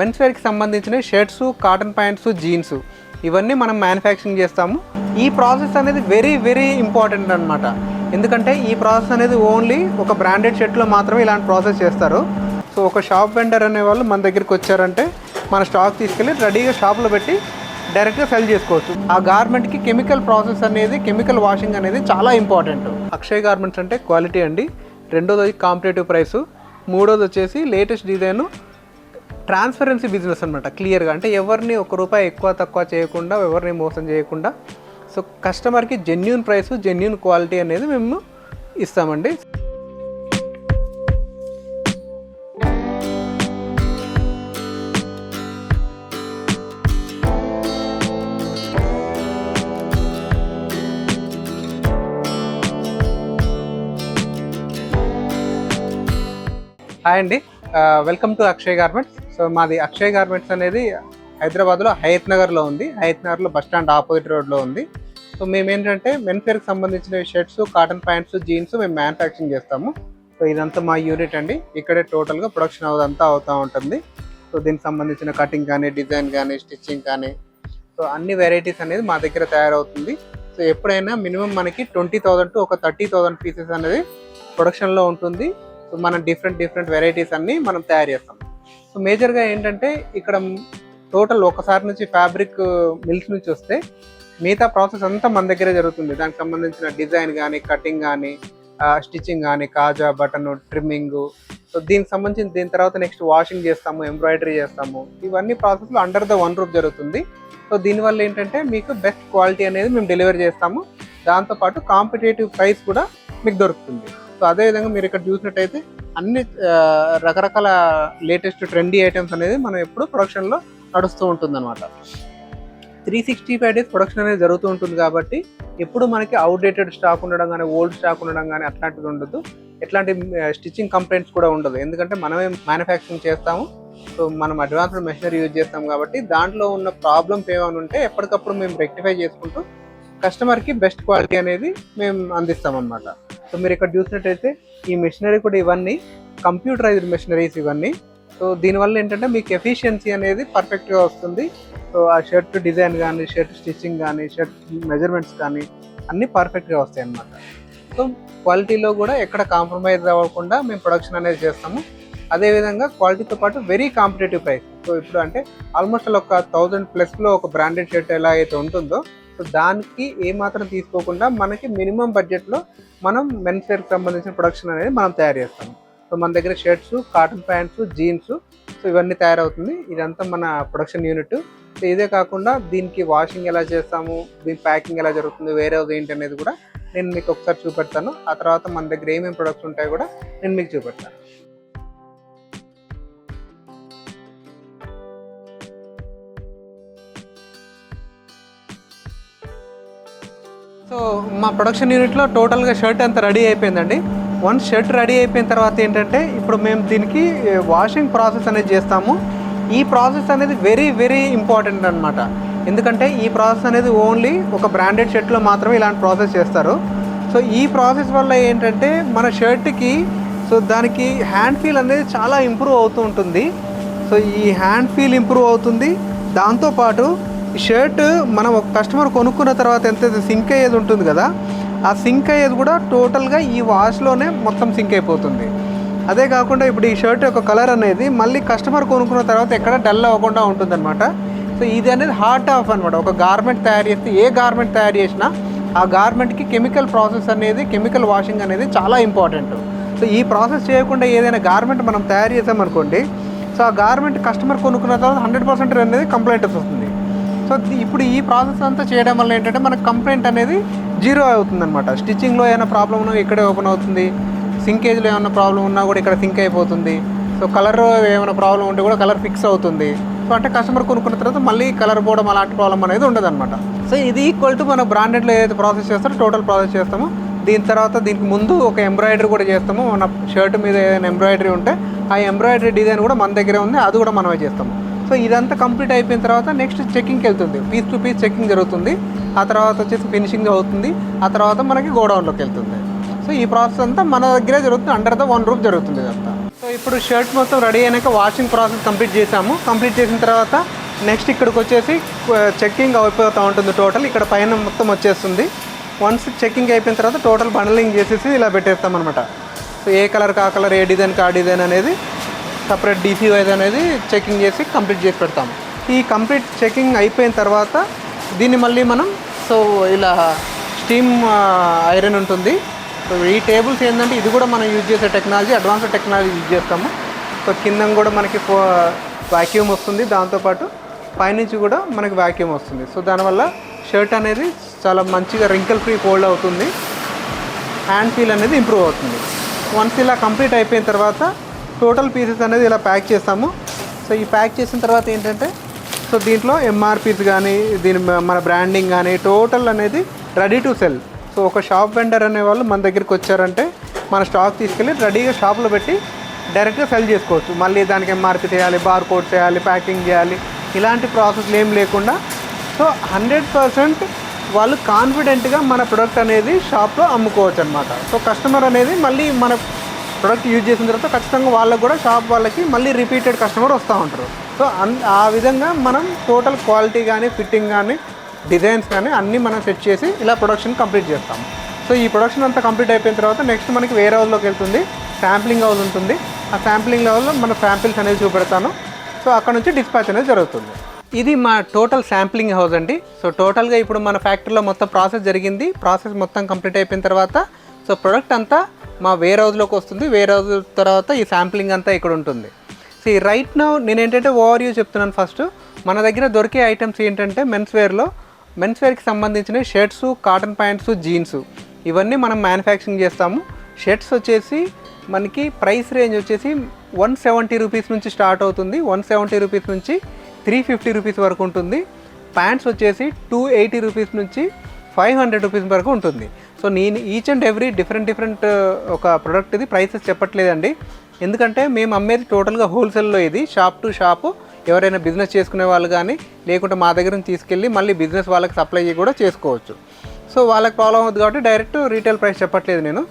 Men's వేర్కి సంబంధించిన shirts, cotton pants, jeans ఇవన్నీ మనం మ్యానుఫ్యాక్చరింగ్ చేస్తాము. ఈ ప్రాసెస్ అనేది వెరీ ఇంపార్టెంట్ అనమాట. ఎందుకంటే ఈ ప్రాసెస్ అనేది ఓన్లీ ఒక బ్రాండెడ్ షర్ట్లో మాత్రమే ఇలాంటి ప్రాసెస్ చేస్తారు. సో ఒక షాప్ వెండర్ అనే వాళ్ళు మన దగ్గరికి వచ్చారంటే మన స్టాక్ తీసుకెళ్ళి రెడీగా షాప్లో పెట్టి డైరెక్ట్గా సెల్ చేసుకోవచ్చు. ఆ గార్మెంట్కి కెమికల్ ప్రాసెస్ అనేది, కెమికల్ వాషింగ్ అనేది చాలా ఇంపార్టెంట్. అక్షయ్ గార్మెంట్స్ అంటే క్వాలిటీ అండి. రెండోది కాంపిటేటివ్ ప్రైసు. మూడోది వచ్చేసి లేటెస్ట్ డిజైను, ట్రాన్స్పరెన్సీ బిజినెస్ అనమాట. క్లియర్గా అంటే ఎవరిని ఒక రూపాయి ఎక్కువ తక్కువ చేయకుండా, ఎవరిని మోసం చేయకుండా, సో కస్టమర్కి జెన్యూన్ ప్రైస్, జెన్యూన్ క్వాలిటీ అనేది మేము ఇస్తామండి. హాయ్ అండి, welcome to Akshay garments. So మాది అక్షయ్ గార్మెంట్స్ అనేది హైదరాబాద్లో హయత్ నగర్లో ఉంది. హయత్ నగర్లో బస్ స్టాండ్ ఆపోజిట్ రోడ్లో ఉంది. సో మేము ఏంటంటే మెన్స్ వేర్కి సంబంధించిన షర్ట్స్, కాటన్ ప్యాంట్స్, జీన్స్ మేము మ్యానుఫ్యాక్చరింగ్ చేస్తాము. సో ఇదంతా మా యూనిట్ అండి. ఇక్కడే టోటల్గా ప్రొడక్షన్ అదంతా అవుతూ ఉంటుంది. సో దీనికి సంబంధించిన కటింగ్ కానీ, డిజైన్ కానీ, స్టిచ్చింగ్ కానీ, సో అన్ని వెరైటీస్ అనేది మా దగ్గర తయారవుతుంది. సో ఎప్పుడైనా మినిమం మనకి 20,000 to ఒక 30,000 పీసెస్ అనేది ప్రొడక్షన్లో ఉంటుంది. సో మనం డిఫరెంట్ వెరైటీస్ అన్నీ మనం తయారు చేస్తాం. సో మేజర్గా ఏంటంటే ఇక్కడ టోటల్ ఒకసారి నుంచి ఫ్యాబ్రిక్ మిల్స్ నుంచి వస్తే మిగతా ప్రాసెస్ అంతా మన దగ్గరే జరుగుతుంది. దానికి సంబంధించిన డిజైన్ కానీ, కటింగ్ కానీ, స్టిచ్చింగ్ కానీ, కాజా, బటన్, ట్రిమ్మింగ్, సో దీనికి సంబంధించిన దీని తర్వాత నెక్స్ట్ వాషింగ్ చేస్తాము, ఎంబ్రాయిడరీ చేస్తాము. ఇవన్నీ ప్రాసెస్లో అండర్ ద వన్ రూఫ్ జరుగుతుంది. సో దీనివల్ల ఏంటంటే మీకు బెస్ట్ క్వాలిటీ అనేది మేము డెలివరీ చేస్తాము. దాంతోపాటు కాంపిటేటివ్ ప్రైస్ కూడా మీకు దొరుకుతుంది. సో అదేవిధంగా మీరు ఇక్కడ చూసినట్టయితే అన్ని రకరకాల లేటెస్ట్ ట్రెండీ ఐటమ్స్ అనేది మనం ఎప్పుడు ప్రొడక్షన్లో నడుస్తూ ఉంటుంది అనమాట. 365 days ప్రొడక్షన్ అనేది జరుగుతూ ఉంటుంది కాబట్టి ఎప్పుడు మనకి అవుట్డేటెడ్ స్టాక్ ఉండడం కానీ, ఓల్డ్ స్టాక్ ఉండడం కానీ అట్లాంటిది ఉండదు. ఎట్లాంటి స్టిచ్చింగ్ కంప్లైంట్స్ కూడా ఉండదు. ఎందుకంటే మనమే మ్యానుఫ్యాక్చరింగ్ చేస్తాము. సో మనం అడ్వాన్స్డ్ మెషినరీ యూజ్ చేస్తాం కాబట్టి దాంట్లో ఉన్న ప్రాబ్లమ్స్ ఏమైనా ఉంటే ఎప్పటికప్పుడు మేము రెక్టిఫై చేసుకుంటూ కస్టమర్కి బెస్ట్ క్వాలిటీ అనేది మేము అందిస్తాం అన్నమాట. సో మీరు ఇక్కడ చూసినట్టయితే ఈ మెషినరీ కూడా ఇవన్నీ కంప్యూటరైజ్డ్ మెషినరీస్ ఇవన్నీ. సో దీనివల్ల ఏంటంటే మీకు ఎఫిషియన్సీ అనేది పర్ఫెక్ట్గా వస్తుంది. సో ఆ షర్ట్ డిజైన్ కానీ, షర్ట్ స్టిచ్చింగ్ కానీ, షర్ట్ మెజర్మెంట్స్ కానీ అన్నీ పర్ఫెక్ట్గా వస్తాయి అన్నమాట. సో క్వాలిటీలో కూడా ఎక్కడ కాంప్రమైజ్ అవ్వకుండా మేము ప్రొడక్షన్ అనేది చేస్తాము. అదేవిధంగా క్వాలిటీతో పాటు వెరీ కాంపిటేటివ్ ప్రైస్. సో ఇప్పుడు అంటే ఆల్మోస్ట్ ఒక 1000+ ఒక బ్రాండెడ్ షర్ట్ ఎలా అయితే ఉంటుందో, సో దానికి ఏమాత్రం తీసుకోకుండా మనకి మినిమం బడ్జెట్లో మనం మెన్స్ వేర్కి సంబంధించిన ప్రొడక్షన్ అనేది మనం తయారు చేస్తాము. సో మన దగ్గర shirts, cotton pants, jeans, so ఇవన్నీ తయారవుతుంది. ఇదంతా మన ప్రొడక్షన్ యూనిట్. సో ఇదే కాకుండా దీనికి వాషింగ్ ఎలా చేస్తాము, దీని ప్యాకింగ్ ఎలా జరుగుతుంది, వేరే ఏంటి అనేది కూడా నేను మీకు ఒకసారి చూపెడతాను. ఆ తర్వాత మన దగ్గర ఏమేమి ప్రొడక్ట్స్ ఉంటాయో కూడా నేను మీకు చూపెడతాను. సో మా ప్రొడక్షన్ యూనిట్లో టోటల్గా షర్ట్ అంతా రెడీ అయిపోయిందండి. వన్స్ షర్ట్ రెడీ అయిపోయిన తర్వాత ఏంటంటే ఇప్పుడు మేము దీనికి వాషింగ్ ప్రాసెస్ అనేది చేస్తాము. ఈ ప్రాసెస్ అనేది వెరీ ఇంపార్టెంట్ అనమాట. ఎందుకంటే ఈ ప్రాసెస్ అనేది ఓన్లీ ఒక బ్రాండెడ్ షర్ట్లో మాత్రమే ఇలాంటి ప్రాసెస్ చేస్తారు. సో ఈ ప్రాసెస్ వల్ల ఏంటంటే మన షర్ట్కి సో దానికి హ్యాండ్ ఫీల్ అనేది చాలా ఇంప్రూవ్ అవుతూ ఉంటుంది. సో ఈ హ్యాండ్ ఫీల్ ఇంప్రూవ్ అవుతుంది. దాంతోపాటు ఈ షర్ట్ మనం ఒక కస్టమర్ కొనుక్కున్న తర్వాత ఎంతైతే సింక్ అయ్యేది ఉంటుంది కదా, ఆ సింక్ అయ్యేది కూడా టోటల్గా ఈ వాష్లోనే మొత్తం సింక్ అయిపోతుంది. అదే కాకుండా ఇప్పుడు ఈ షర్ట్ యొక్క కలర్ అనేది మళ్ళీ కస్టమర్ కొనుక్కున్న తర్వాత ఎక్కడ డల్ అవ్వకుండా ఉంటుందన్నమాట. సో ఇది అనేది హార్ట్ ఆఫ్ అనమాట. ఒక గార్మెంట్ తయారు చేస్తే, ఏ గార్మెంట్ తయారు చేసినా ఆ గార్మెంట్కి కెమికల్ ప్రాసెస్ అనేది, కెమికల్ వాషింగ్ అనేది చాలా ఇంపార్టెంట్. సో ఈ ప్రాసెస్ చేయకుండా ఏదైనా గార్మెంట్ మనం తయారు చేసామనుకోండి, సో ఆ గార్మెంట్ కస్టమర్ కొనుక్కున్న తర్వాత 100% అనేది కంప్లైంట్ వస్తుంది. సో ఇప్పుడు ఈ ప్రాసెస్ అంతా చేయడం వల్ల ఏంటంటే మనకు కంప్లైంట్ అనేది 0 అవుతుంది అనమాట. స్టిచ్చింగ్లో ఏమైనా ప్రాబ్లం ఉన్నా ఇక్కడే ఓపెన్ అవుతుంది. సింకేజ్లో ఏమైనా ప్రాబ్లం ఉన్నా కూడా ఇక్కడ సింక్ అయిపోతుంది. సో కలర్ ఏమైనా ప్రాబ్లం ఉంటే కూడా కలర్ ఫిక్స్ అవుతుంది. సో అంటే కస్టమర్ కొనుక్కున్న తర్వాత మళ్ళీ కలర్ పోవడం అలాంటి ప్రాబ్లం అనేది ఉండదు అనమాట. సో ఇది ఈక్వల్ టు మన బ్రాండెడ్లో ఏదైతే ప్రాసెస్ చేస్తారో టోటల్ ప్రాసెస్ చేస్తామో, దీని తర్వాత దీనికి ముందు ఒక ఎంబ్రాయిడరీ కూడా చేస్తాము. మన షర్ట్ మీద ఏదైనా ఎంబ్రాయిడరీ ఉంటే ఆ ఎంబ్రాయిడరీ డిజైన్ కూడా మన దగ్గరే ఉంది, అది కూడా మనమే చేస్తాము. సో ఇదంతా కంప్లీట్ అయిపోయిన తర్వాత నెక్స్ట్ చెకింగ్కి వెళ్తుంది. పీస్ టు పీస్ చెకింగ్ జరుగుతుంది. ఆ తర్వాత వచ్చేసి ఫినిషింగ్ అవుతుంది. ఆ తర్వాత మనకి గోడౌన్లోకి వెళ్తుంది. సో ఈ ప్రాసెస్ అంతా మన దగ్గరే జరుగుతుంది, అండర్ ద వన్ రూఫ్ జరుగుతుంది ఇదంతా. సో ఇప్పుడు షర్ట్ మొత్తం రెడీ అయినాక వాషింగ్ ప్రాసెస్ కంప్లీట్ చేసాము. కంప్లీట్ చేసిన తర్వాత నెక్స్ట్ ఇక్కడికి వచ్చేసి చెక్కింగ్ అయిపోతూ ఉంటుంది. టోటల్ ఇక్కడ పైన మొత్తం వచ్చేస్తుంది. వన్స్ చెక్కింగ్ అయిపోయిన తర్వాత టోటల్ బండలింగ్ చేసేసి ఇలా పెట్టేస్తాం అనమాట. సో ఏ కలర్ కా కలర్, ఏ డిజైన్ ఆ డిజైన్ అనేది సపరేట్ డీసీ వైజ్ అనేది చెక్కింగ్ చేసి కంప్లీట్ చేసి పెడతాము. ఈ కంప్లీట్ చెక్కింగ్ అయిపోయిన తర్వాత దీన్ని మళ్ళీ మనం సో ఇలా స్టీమ్ ఐరన్ ఉంటుంది. సో ఈ టేబుల్స్ ఏంటంటే ఇది కూడా మనం యూజ్ చేసే టెక్నాలజీ, అడ్వాన్స్డ్ టెక్నాలజీ యూజ్ చేస్తాము. సో కింద కూడా మనకి వాక్యూమ్ వస్తుంది, దాంతోపాటు పైనుంచి కూడా మనకి వాక్యూమ్ వస్తుంది. సో దానివల్ల షర్ట్ అనేది చాలా మంచిగా రింకిల్ ఫ్రీ ఫోల్డ్ అవుతుంది, హ్యాండ్ ఫీల్ అనేది ఇంప్రూవ్ అవుతుంది. వన్స్ ఇలా కంప్లీట్ అయిపోయిన తర్వాత టోటల్ పీసెస్ అనేది ఇలా ప్యాక్ చేస్తాము. సో ఈ ప్యాక్ చేసిన తర్వాత ఏంటంటే సో దీంట్లో ఎంఆర్పీస్ కానీ దీని మన బ్రాండింగ్ కానీ టోటల్ అనేది రెడీ టు సెల్. సో ఒక షాప్ వెండర్ అనేవాళ్ళు మన దగ్గరికి వచ్చారంటే మన స్టాక్ తీసుకెళ్ళి రెడీగా షాప్లో పెట్టి డైరెక్ట్గా సెల్ చేసుకోవచ్చు. మళ్ళీ దానికి ఎంఆర్పీ చేయాలి, బార్ కోడ్ చేయాలి, ప్యాకింగ్ చేయాలి, ఇలాంటి ప్రాసెస్లు ఏం లేకుండా సో 100% వాళ్ళు కాన్ఫిడెంట్గా మన ప్రొడక్ట్ అనేది షాప్లో అమ్ముకోవచ్చు అనమాట. సో కస్టమర్ అనేది మళ్ళీ మన ప్రొడక్ట్ యూజ్ చేసిన తర్వాత ఖచ్చితంగా వాళ్ళకు కూడా షాప్ వాళ్ళకి మళ్ళీ రిపీటెడ్ కస్టమర్ వస్తూ ఉంటారు. సో ఆ విధంగా మనం టోటల్ క్వాలిటీ కానీ, ఫిట్టింగ్ కానీ, డిజైన్స్ కానీ అన్నీ మనం సెట్ చేసి ఇలా ప్రొడక్షన్ కంప్లీట్ చేస్తాము. సో ఈ ప్రొడక్షన్ అంతా కంప్లీట్ అయిపోయిన తర్వాత నెక్స్ట్ మనకి వేరే హౌస్లోకి వెళ్తుంది, శాంప్లింగ్ హౌస్ ఉంటుంది. ఆ శాంప్లింగ్ లెవెల్లో మన శాంపిల్స్ అనేది చూపెడతాను. సో అక్కడ నుంచి డిస్పాచ్ అనేది జరుగుతుంది. ఇది మా టోటల్ శాంప్లింగ్ హౌస్ అండి. సో టోటల్గా ఇప్పుడు మన ఫ్యాక్టరీలో మొత్తం ప్రాసెస్ జరిగింది. ప్రాసెస్ మొత్తం కంప్లీట్ అయిపోయిన తర్వాత సో ప్రొడక్ట్ అంతా మా వేర్ హౌస్లోకి వస్తుంది. వేర్ హౌస్ తర్వాత ఈ శాంప్లింగ్ అంతా ఇక్కడ ఉంటుంది. సో ఈ రైట్ నౌ నేను ఏంటంటే ఓవర్ వ్యూ చెప్తున్నాను. ఫస్ట్ మన దగ్గర దొరికే ఐటమ్స్ ఏంటంటే మెన్స్ వేర్కి సంబంధించిన షర్ట్స్, కాటన్ ప్యాంట్స్, జీన్స్ ఇవన్నీ మనం మ్యానుఫ్యాక్చరింగ్ చేస్తాము. షర్ట్స్ వచ్చేసి మనకి ప్రైస్ రేంజ్ వచ్చేసి 170 రూపీస్ నుంచి స్టార్ట్ అవుతుంది. 170 రూపీస్ నుంచి 350 రూపీస్ వరకు ఉంటుంది. ప్యాంట్స్ వచ్చేసి 280 రూపీస్ నుంచి 500 రూపీస్ వరకు ఉంటుంది. సో నేను ఈచ్ అండ్ ఎవ్రీ డిఫరెంట్ ఒక ప్రోడక్ట్ ఇది ప్రైసెస్ చెప్పట్లేదండి. ఎందుకంటే మేము అమ్మేది టోటల్గా హోల్సేల్లో, ఇది షాప్ టు షాపు. ఎవరైనా బిజినెస్ చేసుకునే వాళ్ళు కానీ లేకుంటే మా దగ్గర నుంచి తీసుకెళ్ళి మళ్ళీ బిజినెస్ వాళ్ళకి సప్లై కూడా చేసుకోవచ్చు. సో వాళ్ళకి ప్రాబ్లం అవుతుంది కాబట్టి డైరెక్ట్ రీటైల్ ప్రైస్ చెప్పట్లేదు నేను.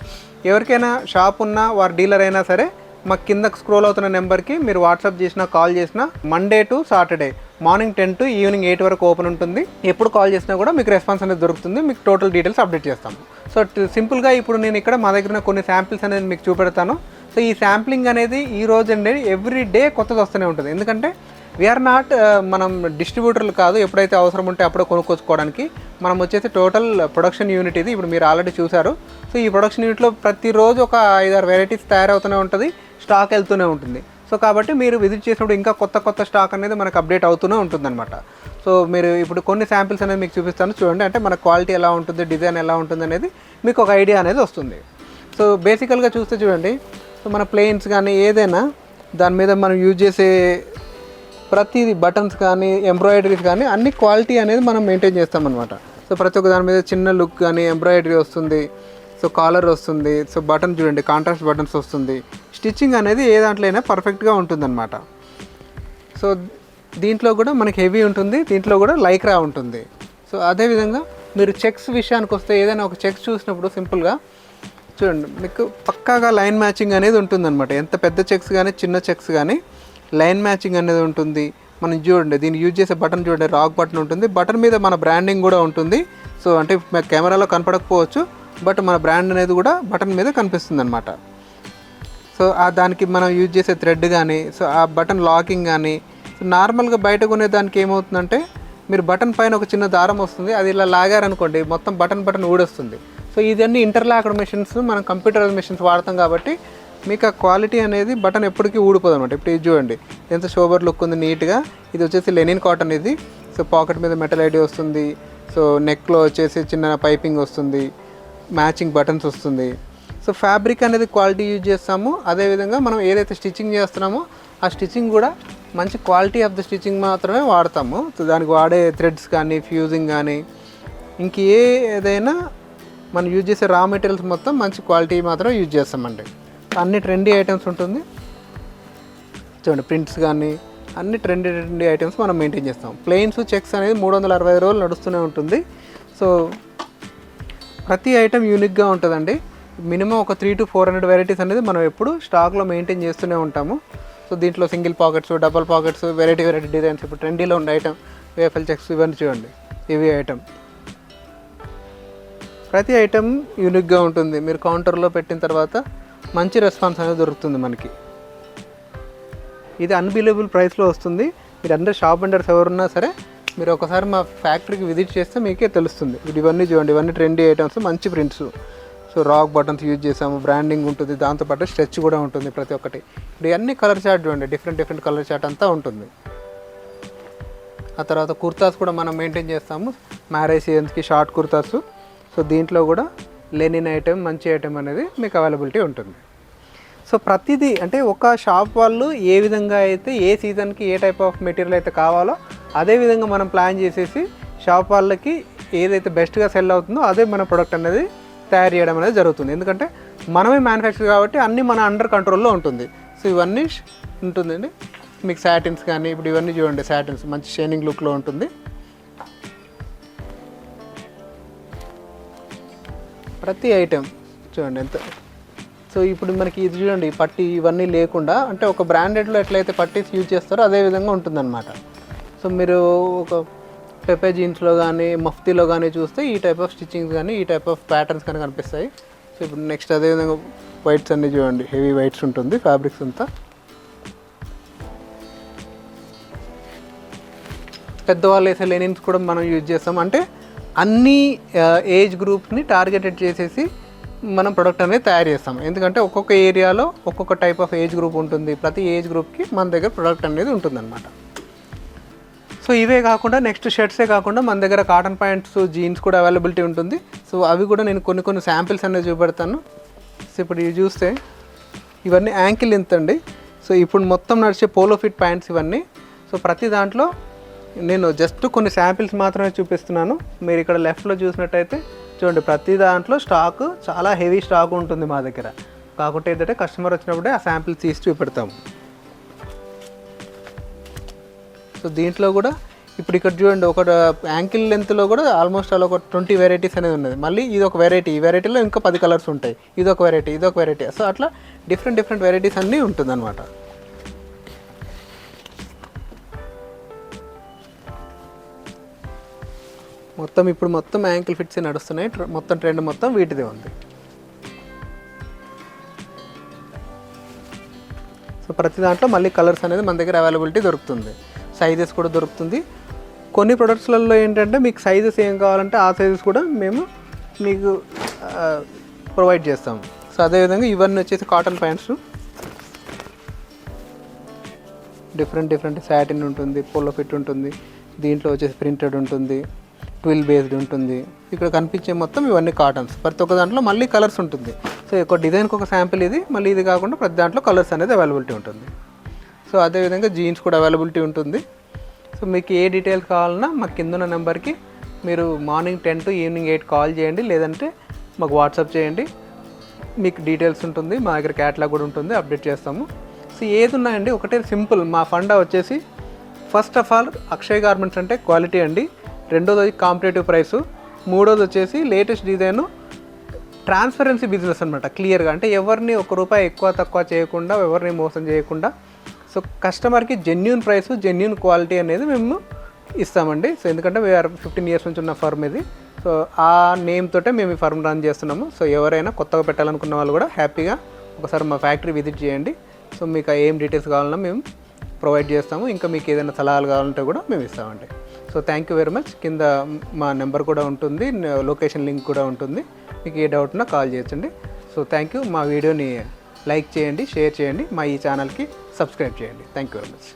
ఎవరికైనా షాప్ ఉన్నా వారు డీలర్ అయినా సరే మా కింద స్క్రోల్ అవుతున్న నెంబర్కి మీరు వాట్సాప్ చేసినా కాల్ చేసినా Monday to Saturday morning 10 to evening 8 వరకు ఓపెన్ ఉంటుంది. ఎప్పుడు కాల్ చేసినా కూడా మీకు రెస్పాన్స్ అనేది దొరుకుతుంది. మీకు టోటల్ డీటెయిల్స్ అప్డేట్ చేస్తాము. సో సింపుల్గా ఇప్పుడు నేను ఇక్కడ మా దగ్గర కొన్ని శాంపిల్స్ అనేది మీకు చూపెడతాను. సో ఈ శాంప్లింగ్ అనేది ఈ రోజు అండి ఎవ్రీ డే కొత్తది వస్తూనే ఉంటుంది. ఎందుకంటే వీఆర్ నాట్ మనం డిస్ట్రిబ్యూటర్లు కాదు, ఎప్పుడైతే అవసరం ఉంటే అప్పుడే కొనుక్కొచ్చుకోవడానికి. మనం వచ్చేసి టోటల్ ప్రొడక్షన్ యూనిట్ ఇది. ఇప్పుడు మీరు ఆల్రెడీ చూసారు. సో ఈ ప్రొడక్షన్ యూనిట్లో ప్రతిరోజు ఒక 5-6 వెరైటీస్ తయారవుతూనే ఉంటుంది, స్టాక్ వెళ్తూనే ఉంటుంది. సో కాబట్టి మీరు విజిట్ చేసినప్పుడు ఇంకా కొత్త స్టాక్ అనేది మనకు అప్డేట్ అవుతూనే ఉంటుందన్నమాట. సో మీరు ఇప్పుడు కొన్ని శాంపిల్స్ అనేది మీకు చూపిస్తాను చూడండి. అంటే మన క్వాలిటీ ఎలా ఉంటుంది, డిజైన్ ఎలా ఉంటుంది అనేది మీకు ఒక ఐడియా అనేది వస్తుంది. సో బేసికల్గా చూస్తే చూడండి, సో మన ప్లెయిన్స్ కానీ ఏదైనా దాని మీద మనం యూజ్ చేసే ప్రతిది బటన్స్ కానీ ఎంబ్రాయిడరీస్ కానీ అన్ని క్వాలిటీ అనేది మనం మెయింటైన్ చేస్తామన్నమాట. సో ప్రతి ఒక్క దాని మీద చిన్న లుక్ కానీ ఎంబ్రాయిడరీ వస్తుంది, సో కాలర్ వస్తుంది, సో బటన్ చూడండి కాంట్రాస్ట్ బటన్స్ వస్తుంది. స్టిచ్చింగ్ అనేది ఏ దాంట్లో అయినా పర్ఫెక్ట్గా ఉంటుందన్నమాట. సో దీంట్లో కూడా మనకి హెవీ ఉంటుంది, దీంట్లో కూడా లైక్రా ఉంటుంది. సో అదేవిధంగా మీరు చెక్స్ విషయానికి వస్తే ఏదైనా ఒక చెక్స్ చూసినప్పుడు సింపుల్గా చూడండి మీకు పక్కాగా లైన్ మ్యాచింగ్ అనేది ఉంటుందన్నమాట. ఎంత పెద్ద చెక్స్ కానీ చిన్న చెక్స్ కానీ లైన్ మ్యాచింగ్ అనేది ఉంటుంది. మనం చూడండి దీన్ని యూజ్ చేసే బటన్ చూడండి, రాక్ బటన్ ఉంటుంది. బటన్ మీద మన బ్రాండింగ్ కూడా ఉంటుంది. సో అంటే కెమెరాలో కనపడకపోవచ్చు, బట్ మన బ్రాండ్ అనేది కూడా బటన్ మీద కనిపిస్తుంది అనమాట. సో దానికి మనం యూజ్ చేసే థ్రెడ్ కానీ, సో ఆ బటన్ లాకింగ్ కానీ, సో నార్మల్గా బయట కొనే దానికి ఏమవుతుందంటే మీరు బటన్ పైన ఒక చిన్న దారం వస్తుంది, అది ఇలా లాగారనుకోండి మొత్తం బటన్ ఊడొస్తుంది. సో ఇదన్నీ ఇంటర్లాక్డ్ మెషిన్స్, మనం కంప్యూటర్ మెషిన్స్ వాడతాం కాబట్టి మీకు ఆ క్వాలిటీ అనేది బటన్ ఎప్పటికీ ఊడిపోదు అనమాట. ఇప్పుడు ఇది చూడండి ఎంత సోబర్ లుక్ ఉంది నీట్గా. ఇది వచ్చేసి లెనిన్ కాటన్ ఇది. సో పాకెట్ మీద మెటల్ ఐడి వస్తుంది, సో నెక్లో వచ్చేసి చిన్న పైపింగ్ వస్తుంది, మ్యాచింగ్ బటన్స్ వస్తుంది. సో ఫ్యాబ్రిక్ అనేది క్వాలిటీ యూజ్ చేస్తాము. అదేవిధంగా మనం ఏదైతే స్టిచ్చింగ్ చేస్తున్నామో ఆ స్టిచ్చింగ్ కూడా మంచి క్వాలిటీ ఆఫ్ ద స్టిచ్చింగ్ మాత్రమే వాడతాము. సో దానికి వాడే థ్రెడ్స్ కానీ ఫ్యూజింగ్ కానీ ఏదైనా మనం యూజ్ చేసే రా మెటీరియల్స్ మొత్తం మంచి క్వాలిటీ మాత్రం యూజ్ చేస్తామండి. అన్ని ట్రెండీ ఐటమ్స్ ఉంటుంది చూడండి, ప్రింట్స్ కానీ అన్ని ట్రెండీ ఐటమ్స్ మనం మెయింటైన్ చేస్తాం. ప్లెయిన్స్ చెక్స్ అనేది 365 రోజులు నడుస్తూనే ఉంటుంది. సో ప్రతి ఐటమ్ యూనిక్గా ఉంటుందండి. మినిమం ఒక 300 to 400 వెరైటీస్ అనేది మనం ఎప్పుడు స్టాక్లో మెయింటైన్ చేస్తూనే ఉంటాము. సో దీంట్లో single pockets, double pockets, variety designs, ఇప్పుడు ట్రెండీలో ఉన్న ఐటమ్ వేఫల్ చెక్స్ ఇవన్నీ చూడండి. ఇవి ఐటమ్, ప్రతి ఐటమ్ యూనిక్గా ఉంటుంది. మీరు కౌంటర్లో పెట్టిన తర్వాత మంచి రెస్పాన్స్ అనేది దొరుకుతుంది మనకి. ఇది అన్బిలీవబుల్ ప్రైస్లో వస్తుంది. మీరు అందరు షాప్ వెండర్స్ ఎవరున్నా సరే మీరు ఒకసారి మా ఫ్యాక్టరీకి విజిట్ చేస్తే మీకే తెలుస్తుంది. ఇవన్నీ చూడండి, ఇవన్నీ ట్రెండీ ఐటమ్స్, మంచి prints. So rock buttons use చేసాము, బ్రాండింగ్ ఉంటుంది, దాంతోపాటు స్ట్రెచ్ కూడా ఉంటుంది ప్రతి ఒక్కటి. ఇప్పుడు ఇవన్నీ కలర్ చార్ట్ చూడండి, డిఫరెంట్ కలర్ చార్ట్ అంతా ఉంటుంది. ఆ తర్వాత కుర్తాస్ కూడా మనం మెయింటైన్ చేస్తాము, మ్యారేజ్ సీజన్స్కి షార్ట్ కుర్తాస్. సో దీంట్లో కూడా లెనిన్ ఐటమ్, మంచి ఐటమ్ అనేది మీకు అవైలబిలిటీ ఉంటుంది. సో ప్రతిదీ అంటే ఒక షాప్ వాళ్ళు ఏ విధంగా అయితే ఏ సీజన్కి ఏ టైప్ ఆఫ్ మెటీరియల్ అయితే కావాలో అదే విధంగా మనం ప్లాన్ చేసేసి షాప్ వాళ్ళకి ఏదైతే బెస్ట్గా సెల్ అవుతుందో అదే మన ప్రొడక్ట్ అనేది తయారు చేయడం అనేది జరుగుతుంది. ఎందుకంటే మనమే మ్యానుఫ్యాక్చర్ కాబట్టి అన్నీ మన అండర్ కంట్రోల్లో ఉంటుంది. సో ఇవన్నీ ఉంటుందండి. మీకు సాటిన్స్ కానీ ఇప్పుడు ఇవన్నీ చూడండి, సాటిన్స్ మంచి షైనింగ్ లుక్లో ఉంటుంది. ప్రతి ఐటెం చూడండి ఎంత. సో ఇప్పుడు మనకి ఇది చూడండి, పట్టీ ఇవన్నీ లేకుండా అంటే ఒక బ్రాండెడ్లో ఎట్లయితే పట్టీస్ యూజ్ చేస్తారో అదే విధంగా ఉంటుందన్నమాట. సో మీరు ఒక పెప్పే జీన్స్లో కానీ మఫ్తీలో కానీ చూస్తే ఈ టైప్ ఆఫ్ స్టిచ్చింగ్స్ కానీ ఈ టైప్ ఆఫ్ ప్యాటర్న్స్ కానీ కనిపిస్తాయి. సో ఇప్పుడు నెక్స్ట్ అదేవిధంగా వైట్స్ అన్నీ చూడండి, హెవీ వైట్స్ ఉంటుంది ఫ్యాబ్రిక్స్ అంతా. పెద్దవాళ్ళు వేసే లెనిన్స్ కూడా మనం యూజ్ చేస్తాం. అంటే అన్ని ఏజ్ గ్రూప్ని టార్గెటెడ్ చేసేసి మనం ప్రొడక్ట్ అనేది తయారు చేస్తాం. ఎందుకంటే ఒక్కొక్క ఏరియాలో ఒక్కొక్క టైప్ ఆఫ్ ఏజ్ గ్రూప్ ఉంటుంది. ప్రతి ఏజ్ గ్రూప్కి మన దగ్గర ప్రొడక్ట్ అనేది ఉంటుందన్నమాట. సో ఇవే కాకుండా నెక్స్ట్ షర్ట్సే కాకుండా మన దగ్గర కాటన్ ప్యాంట్స్, జీన్స్ కూడా అవైలబిలిటీ ఉంటుంది. సో అవి కూడా నేను కొన్ని శాంపిల్స్ అనేది చూపెడతాను. సో ఇప్పుడు ఇవి చూస్తే ఇవన్నీ యాంకిల్ లెంత్ అండి. సో ఇప్పుడు మొత్తం నడిచే పోలో ఫిట్ ప్యాంట్స్ ఇవన్నీ. సో ప్రతి దాంట్లో నేను జస్ట్ కొన్ని శాంపిల్స్ మాత్రమే చూపిస్తున్నాను. మీరు ఇక్కడ లెఫ్ట్లో చూసినట్టయితే చూడండి, ప్రతి దాంట్లో స్టాక్ చాలా హెవీ స్టాక్ ఉంటుంది మా దగ్గర. కాకుంటే ఏంటంటే కస్టమర్ వచ్చినప్పుడే ఆ శాంపిల్స్ తీసి చూపెడతాము. సో దీంట్లో కూడా ఇప్పుడు ఇక్కడ చూడండి, ఒక యాంకిల్ లెంత్లో కూడా ఆల్మోస్ట్ అలా ఒక 20 వెరైటీస్ అనేది ఉన్నది. మళ్ళీ ఇది ఒక వెరైటీ, ఈ వెరైటీలో ఇంకా 10 కలర్స్ ఉంటాయి. ఇదొక వెరైటీ. సో అట్లా డిఫరెంట్ వెరైటీస్ అన్నీ ఉంటుందన్నమాట. ఇప్పుడు మొత్తం యాంకిల్ ఫిట్స్ నడుస్తున్నాయి. మొత్తం ట్రెండ్ మొత్తం వీటిదే ఉంది. సో ప్రతి దాంట్లో మళ్ళీ కలర్స్ అనేది మన దగ్గర అవైలబిలిటీ దొరుకుతుంది. సైజెస్ కూడా దొరుకుతుంది. కొన్ని ప్రొడక్ట్స్లలో ఏంటంటే మీకు సైజెస్ ఏం కావాలంటే ఆ సైజెస్ కూడా మేము మీకు ప్రొవైడ్ చేస్తాము. సో అదేవిధంగా ఇవన్నీ వచ్చేసి కాటన్ ప్యాంట్స్, డిఫరెంట్ సాటిన్ ఉంటుంది, పోలో ఫిట్ ఉంటుంది, దీంట్లో వచ్చేసి ప్రింటెడ్ ఉంటుంది, ట్విల్ బేస్డ్ ఉంటుంది. ఇక్కడ కనిపించే మొత్తం ఇవన్నీ కాటన్స్. ప్రతి ఒక్క దాంట్లో మళ్ళీ కలర్స్ ఉంటుంది. సో ఒక డిజైన్కి ఒక శాంపిల్ ఇది, మళ్ళీ ఇది కాకుండా ప్రతి దాంట్లో కలర్స్ అనేది అవైలబిలిటీ ఉంటుంది. సో అదేవిధంగా జీన్స్ కూడా అవైలబిలిటీ ఉంటుంది. సో మీకు ఏ డీటెయిల్స్ కావాలన్నా మాకు కింద ఉన్న నెంబర్కి మీరు మార్నింగ్ 10 to ఈవినింగ్ 8 కాల్ చేయండి, లేదంటే మాకు వాట్సాప్ చేయండి. మీకు డీటెయిల్స్ ఉంటుంది, మా దగ్గర క్యాటలాగ్ కూడా ఉంటుంది, అప్డేట్ చేస్తాము. సో ఏది ఉన్నాయండి, ఒకటే సింపుల్ మా ఫండా వచ్చేసి first of all Akshay garments అంటే క్వాలిటీ అండి. రెండోది కాంపిటేటివ్ ప్రైసు. మూడోది వచ్చేసి లేటెస్ట్ డిజైను, ట్రాన్స్పరెన్సీ బిజినెస్ అనమాట. క్లియర్గా అంటే ఎవరిని ₹1 ఎక్కువ తక్కువ చేయకుండా, ఎవరిని మోసం చేయకుండా, సో కస్టమర్కి జెన్యూన్ ప్రైస్, జెన్యూన్ క్వాలిటీ అనేది మేము ఇస్తామండి. సో ఎందుకంటే వీఆర్ 15 years నుంచి ఉన్న ఫర్మ్ ఇది. సో ఆ నేమ్ తోటే మేము ఈ ఫర్మ్ రన్ చేస్తున్నాము. సో ఎవరైనా కొత్తగా పెట్టాలనుకున్న వాళ్ళు కూడా హ్యాపీగా ఒకసారి మా ఫ్యాక్టరీ విజిట్ చేయండి. సో మీకు ఏం డీటెయిల్స్ కావాలన్నా మేము ప్రొవైడ్ చేస్తాము. ఇంకా మీకు ఏదైనా సలహాలు కావాలంటే కూడా మేము ఇస్తామండి. So thank you very much. కింద మా నెంబర్ కూడా ఉంటుంది, లొకేషన్ లింక్ కూడా ఉంటుంది. మీకు ఏ డౌట్ ఉన్నా కాల్ చేయొచ్చండి. So thank you. మా వీడియోని లైక్ చేయండి, షేర్ చేయండి, మా ఈ ఛానల్కి సబ్స్క్రైబ్ చేయండి. Thank you very much.